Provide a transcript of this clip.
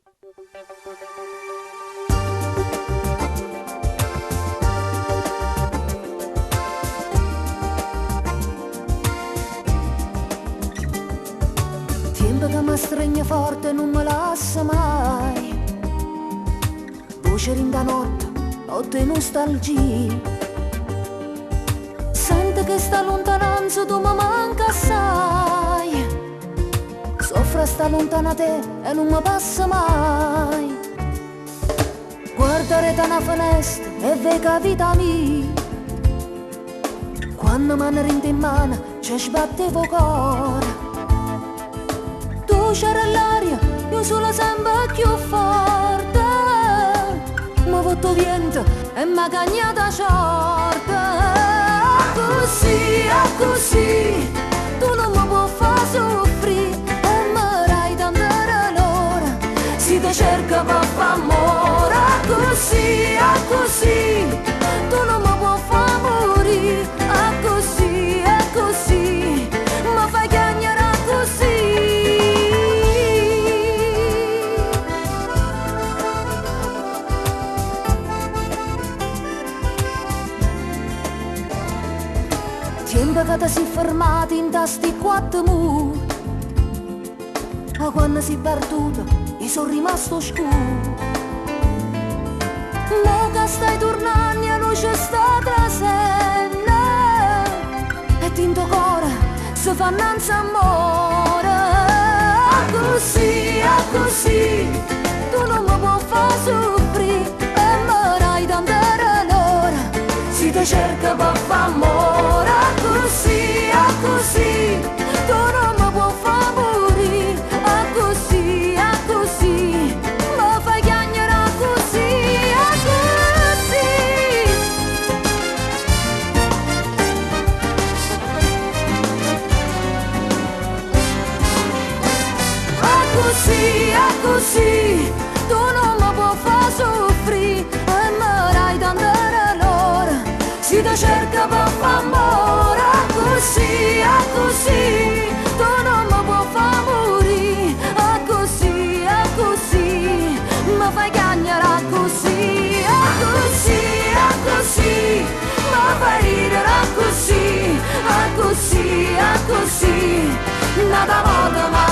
Tempo che mi stringe forte non mi lascia mai, voce in da notte, notte nostalgia. Sento che sta lontananza tu mi manca assai, soffro sta lontana te e non mi passa mai. Guardare da una finestra e vedo vita mia, quando mi rende in mano ci sbattevo cuore. Tu c'era l'aria, io sono sempre più forte, mi votto vento e mi ha cagnata sorte. Così, tu non mi puoi far soffrire e mi dai tanta l'ora, si ti cerca per far amore. Così, tu non mi puoi far morire, così, mi fai chiagnare così. Tempo che ti sei fermato in tasti quattro muri, ma quando sei perduto io sono rimasto scuro. Mo che stai tornando e non c'è sta trasella, e in tuo cuore si fa innanzi amore. Così, tu non mi puoi far soffrire e mi dai tanta l'ora, si ti cerca per far amore. Così, tu non mi puoi far morire, così, mi fai chiagnare così. Così, tu non mi puoi far soffrire e mi dai tanta l'ora, si ti cerca per far amore. Così, tu non mi puoi far morire, così, mi fai chiagnare così, mi fai ridere così, nata volta ma